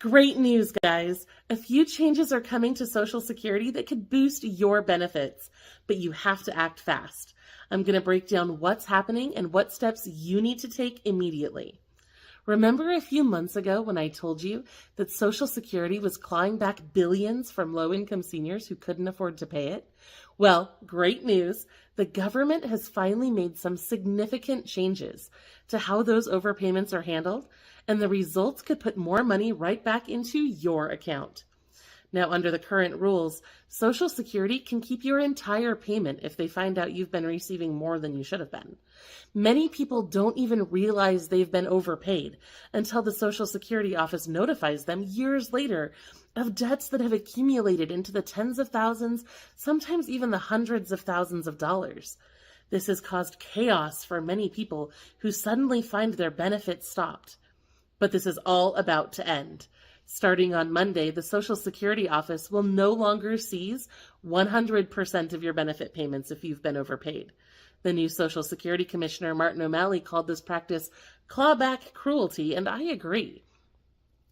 Great news, guys. A few changes are coming to Social Security that could boost your benefits, but you have to act fast. I'm going to break down what's happening and what steps you need to take immediately. Remember a few months ago when I told you that Social Security was clawing back billions from low-income seniors who couldn't afford to pay it? Well, great news. The government has finally made some significant changes to how those overpayments are handled, and the results could put more money right back into your account. Now, under the current rules, Social Security can keep your entire payment if they find out you've been receiving more than you should have been. Many people don't even realize they've been overpaid until the Social Security office notifies them years later of debts that have accumulated into the tens of thousands, sometimes even the hundreds of thousands of dollars. This has caused chaos for many people who suddenly find their benefits stopped. But this is all about to end. Starting on Monday, the Social Security office will no longer seize 100% of your benefit payments if you've been overpaid. The new Social Security Commissioner, Martin O'Malley, called this practice clawback cruelty, and I agree.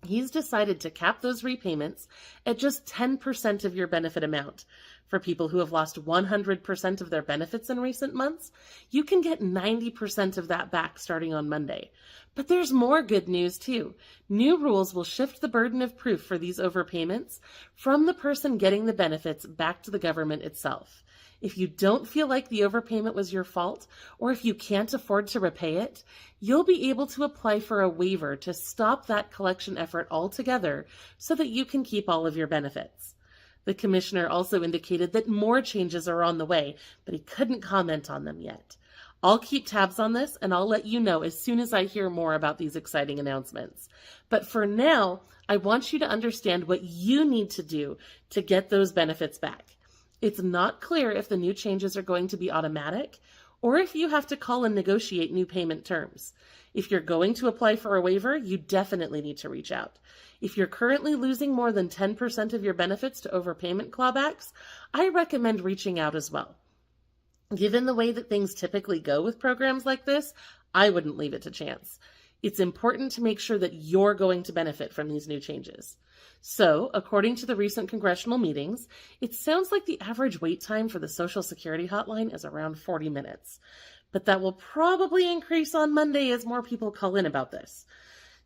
He's decided to cap those repayments at just 10% of your benefit amount. For people who have lost 100% of their benefits in recent months, you can get 90% of that back starting on Monday. But there's more good news too. New rules will shift the burden of proof for these overpayments from the person getting the benefits back to the government itself. If you don't feel like the overpayment was your fault, or if you can't afford to repay it, you'll be able to apply for a waiver to stop that collection effort altogether so that you can keep all of your benefits. The commissioner also indicated that more changes are on the way, but he couldn't comment on them yet. I'll keep tabs on this, and I'll let you know as soon as I hear more about these exciting announcements. But for now, I want you to understand what you need to do to get those benefits back. It's not clear if the new changes are going to be automatic or if you have to call and negotiate new payment terms. If you're going to apply for a waiver, you definitely need to reach out. If you're currently losing more than 10% of your benefits to overpayment clawbacks, I recommend reaching out as well. Given the way that things typically go with programs like this, I wouldn't leave it to chance. It's important to make sure that you're going to benefit from these new changes. So, according to the recent congressional meetings, it sounds like the average wait time for the Social Security hotline is around 40 minutes. But that will probably increase on Monday as more people call in about this.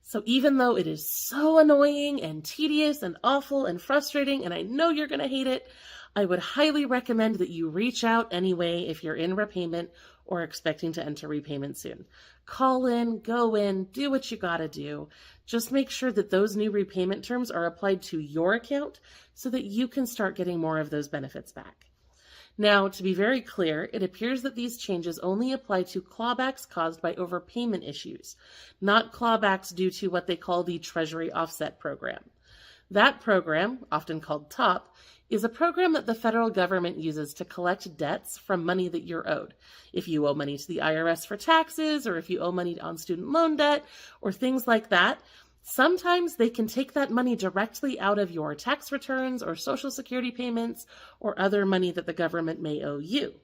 So even though it is so annoying and tedious and awful and frustrating, and I know you're going to hate it, I would highly recommend that you reach out anyway if you're in repayment or expecting to enter repayment soon. Call in, go in, do what you gotta do. Just make sure that those new repayment terms are applied to your account so that you can start getting more of those benefits back. Now, to be very clear, it appears that these changes only apply to clawbacks caused by overpayment issues, not clawbacks due to what they call the Treasury Offset Program. That program, often called TOP, is a program that the federal government uses to collect debts from money that you're owed. If you owe money to the IRS for taxes, or if you owe money on student loan debt, or things like that, sometimes they can take that money directly out of your tax returns or Social Security payments or other money that the government may owe you.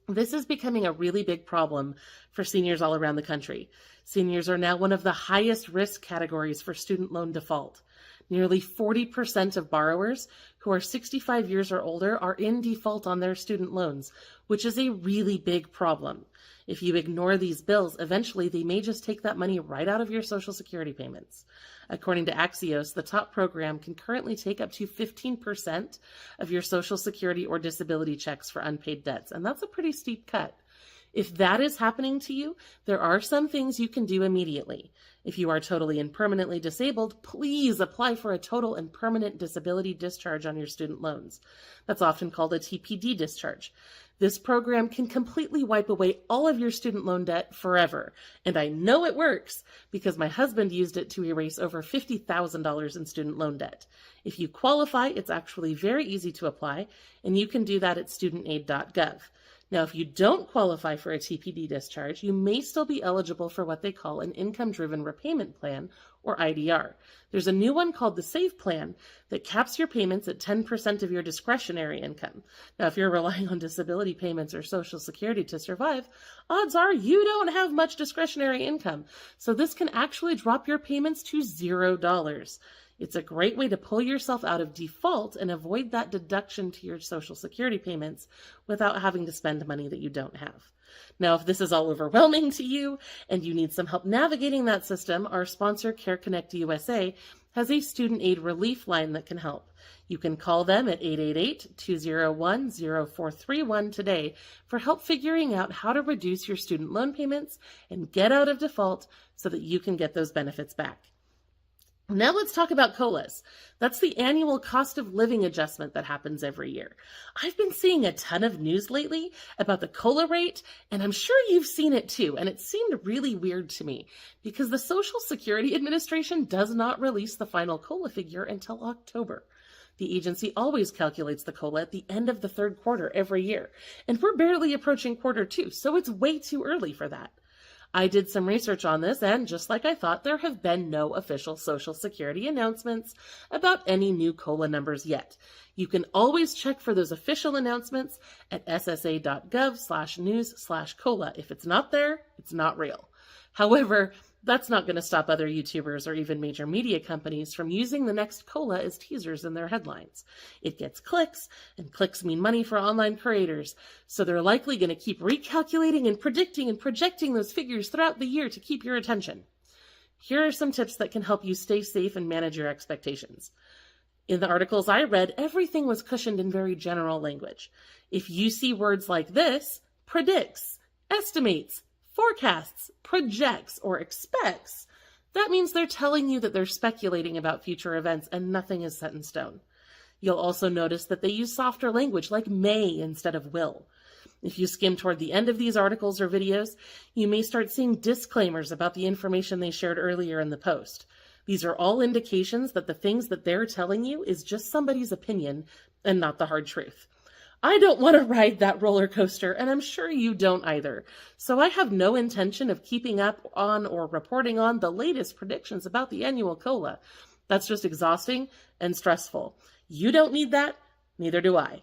This is becoming a really big problem for seniors all around the country. Seniors are now one of the highest risk categories for student loan default. Nearly 40% of borrowers who are 65 years or older are in default on their student loans, which is a really big problem. If you ignore these bills, eventually they may just take that money right out of your Social Security payments. According to Axios, the TOP program can currently take up to 15% of your Social Security or disability checks for unpaid debts, and that's a pretty steep cut. If that is happening to you, there are some things you can do immediately. If you are totally and permanently disabled, please apply for a total and permanent disability discharge on your student loans. That's often called a TPD discharge. This program can completely wipe away all of your student loan debt forever. And I know it works because my husband used it to erase over $50,000 in student loan debt. If you qualify, it's actually very easy to apply, and you can do that at studentaid.gov. Now, if you don't qualify for a TPD discharge, you may still be eligible for what they call an income-driven repayment plan, or IDR. There's a new one called the SAVE plan that caps your payments at 10% of your discretionary income. Now, if you're relying on disability payments or Social Security to survive, odds are you don't have much discretionary income. So this can actually drop your payments to $0. It's a great way to pull yourself out of default and avoid that deduction to your Social Security payments without having to spend money that you don't have. Now, if this is all overwhelming to you and you need some help navigating that system, our sponsor, CareConnect USA, has a student aid relief line that can help. You can call them at 888-201-0431 today for help figuring out how to reduce your student loan payments and get out of default so that you can get those benefits back. Now let's talk about COLAs. That's the annual cost of living adjustment that happens every year. I've been seeing a ton of news lately about the COLA rate, and I'm sure you've seen it too, and it seemed really weird to me because the Social Security Administration does not release the final COLA figure until October. The agency always calculates the COLA at the end of the third quarter every year, and we're barely approaching quarter two, so it's way too early for that. I did some research on this, and just like I thought, there have been no official Social Security announcements about any new COLA numbers yet. You can always check for those official announcements at ssa.gov/news/COLA. If it's not there, it's not real. However, that's not going to stop other YouTubers or even major media companies from using the next COLA as teasers in their headlines. It gets clicks, and clicks mean money for online creators, so they're likely going to keep recalculating and predicting and projecting those figures throughout the year to keep your attention. Here are some tips that can help you stay safe and manage your expectations. In the articles I read, everything was cushioned in very general language. If you see words like this, predicts, estimates, forecasts, projects, or expects, that means they're telling you that they're speculating about future events and nothing is set in stone. You'll also notice that they use softer language like may instead of will. If you skim toward the end of these articles or videos, you may start seeing disclaimers about the information they shared earlier in the post. These are all indications that the things that they're telling you is just somebody's opinion and not the hard truth. I don't want to ride that roller coaster, and I'm sure you don't either. So I have no intention of keeping up on or reporting on the latest predictions about the annual COLA. That's just exhausting and stressful. You don't need that, neither do I.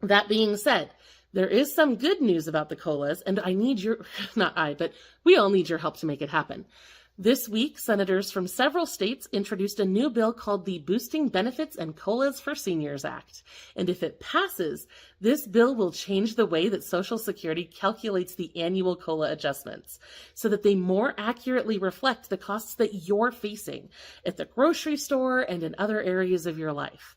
That being said, there is some good news about the COLAs, and I need your, not I, but we all need your help to make it happen. This week, senators from several states introduced a new bill called the Boosting Benefits and COLAs for Seniors Act. And if it passes, this bill will change the way that Social Security calculates the annual COLA adjustments so that they more accurately reflect the costs that you're facing at the grocery store and in other areas of your life.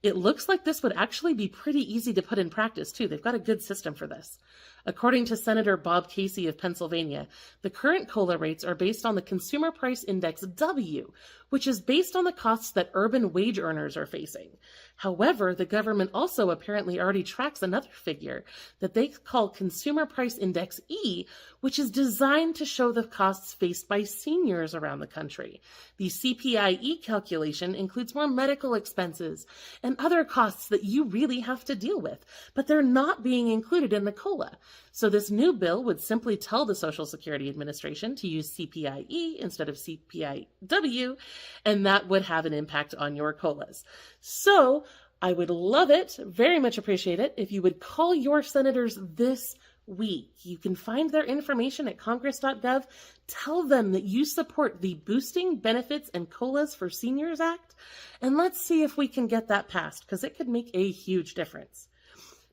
It looks like this would actually be pretty easy to put in practice, too. They've got a good system for this. According to Senator Bob Casey of Pennsylvania, the current COLA rates are based on the Consumer Price Index W, which is based on the costs that urban wage earners are facing. However, the government also apparently already tracks another figure that they call Consumer Price Index E, which is designed to show the costs faced by seniors around the country. The CPIE calculation includes more medical expenses and other costs that you really have to deal with, but they're not being included in the COLA. So this new bill would simply tell the Social Security Administration to use CPIE instead of CPIW, and that would have an impact on your COLAs. So I would love it, very much appreciate it, if you would call your senators this week. You can find their information at congress.gov. Tell them that you support the Boosting Benefits and COLAs for Seniors Act, and let's see if we can get that passed, because it could make a huge difference.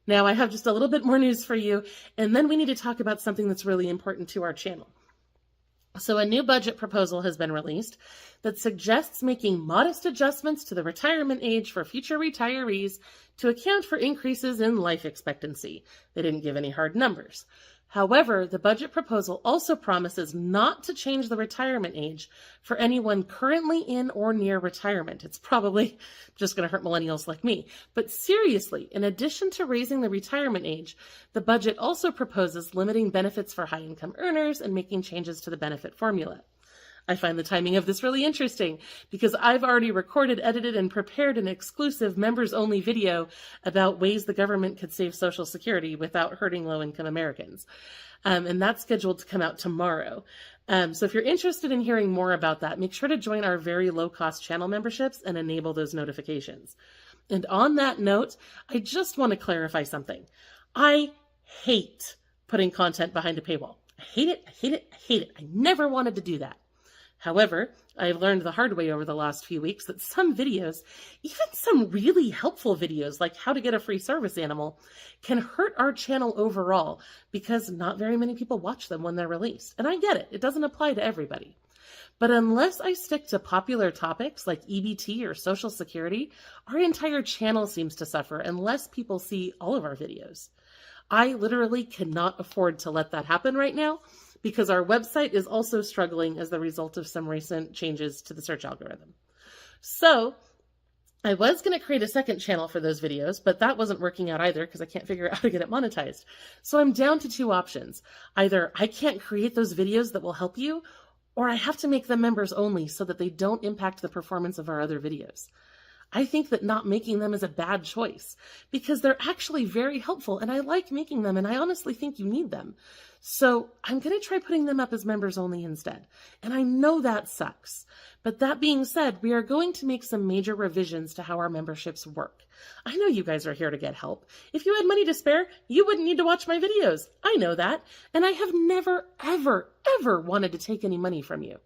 Now, I have just a little bit more news for you, and then we need to talk about something that's really important to our channel. So a new budget proposal has been released that suggests making modest adjustments to the retirement age for future retirees to account for increases in life expectancy. They didn't give any hard numbers. However, the budget proposal also promises not to change the retirement age for anyone currently in or near retirement. It's probably just going to hurt millennials like me. But seriously, in addition to raising the retirement age, the budget also proposes limiting benefits for high-income earners and making changes to the benefit formula. I find the timing of this really interesting because I've already recorded, edited, and prepared an exclusive members-only video about ways the government could save Social Security without hurting low-income Americans. And that's scheduled to come out tomorrow. So if you're interested in hearing more about that, make sure to join our very low-cost channel memberships and enable those notifications. And on that note, I just want to clarify something. I hate putting content behind a paywall. I hate it, I hate it, I hate it. I never wanted to do that. However, I've learned the hard way over the last few weeks that some videos, even some really helpful videos like how to get a free service animal, can hurt our channel overall because not very many people watch them when they're released. And I get it. It doesn't apply to everybody. But unless I stick to popular topics like EBT or Social Security, our entire channel seems to suffer unless people see all of our videos. I literally cannot afford to let that happen right now because our website is also struggling as the result of some recent changes to the search algorithm. So I was going to create a second channel for those videos, but that wasn't working out either because I can't figure out how to get it monetized. So I'm down to two options. Either I can't create those videos that will help you, or I have to make them members only so that they don't impact the performance of our other videos. I think that not making them is a bad choice because they're actually very helpful and I like making them and I honestly think you need them. So I'm going to try putting them up as members only instead. And I know that sucks. But that being said, we are going to make some major revisions to how our memberships work. I know you guys are here to get help. If you had money to spare, you wouldn't need to watch my videos. I know that. And I have never, ever, ever wanted to take any money from you.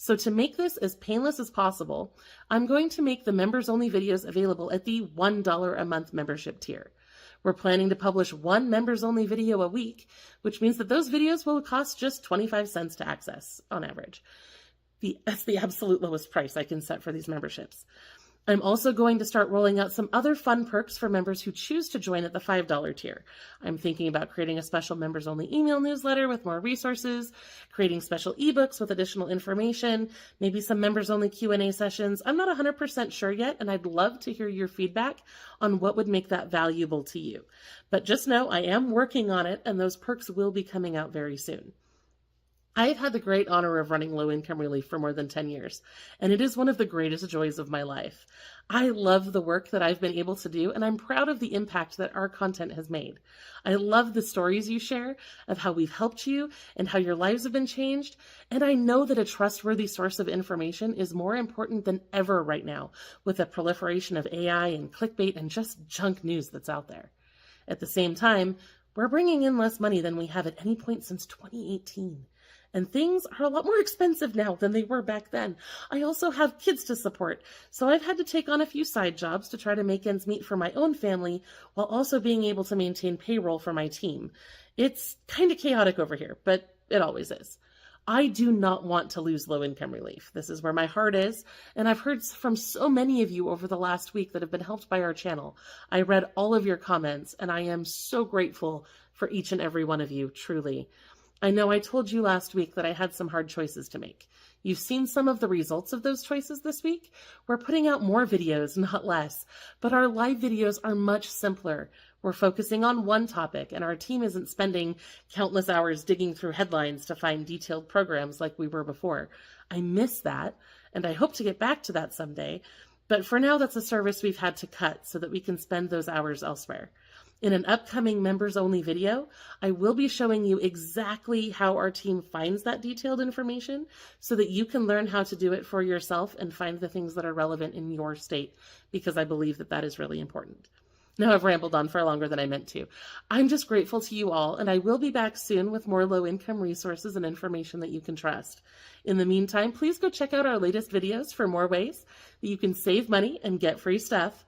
So to make this as painless as possible, I'm going to make the members-only videos available at the $1 a month membership tier. We're planning to publish one members-only video a week, which means that those videos will cost just 25 cents to access on average. That's the absolute lowest price I can set for these memberships. I'm also going to start rolling out some other fun perks for members who choose to join at the $5 tier. I'm thinking about creating a special members-only email newsletter with more resources, creating special ebooks with additional information, maybe some members-only Q&A sessions. I'm not 100% sure yet, and I'd love to hear your feedback on what would make that valuable to you. But just know I am working on it, and those perks will be coming out very soon. I've had the great honor of running Low Income Relief for more than 10 years, and it is one of the greatest joys of my life. I love the work that I've been able to do, and I'm proud of the impact that our content has made. I love the stories you share of how we've helped you and how your lives have been changed, and I know that a trustworthy source of information is more important than ever right now with the proliferation of AI and clickbait and just junk news that's out there. At the same time, we're bringing in less money than we have at any point since 2018. And things are a lot more expensive now than they were back then. I also have kids to support, so I've had to take on a few side jobs to try to make ends meet for my own family while also being able to maintain payroll for my team. It's kind of chaotic over here, but it always is. I do not want to lose Low Income Relief. This is where my heart is, and I've heard from so many of you over the last week that have been helped by our channel. I read all of your comments, and I am so grateful for each and every one of you, truly. I know I told you last week that I had some hard choices to make. You've seen some of the results of those choices this week. We're putting out more videos, not less, but our live videos are much simpler. We're focusing on one topic, and our team isn't spending countless hours digging through headlines to find detailed programs like we were before. I miss that, and I hope to get back to that someday, but for now that's a service we've had to cut so that we can spend those hours elsewhere. In an upcoming members-only video, I will be showing you exactly how our team finds that detailed information so that you can learn how to do it for yourself and find the things that are relevant in your state, because I believe that that is really important. Now I've rambled on for longer than I meant to. I'm just grateful to you all, and I will be back soon with more low-income resources and information that you can trust. In the meantime, please go check out our latest videos for more ways that you can save money and get free stuff.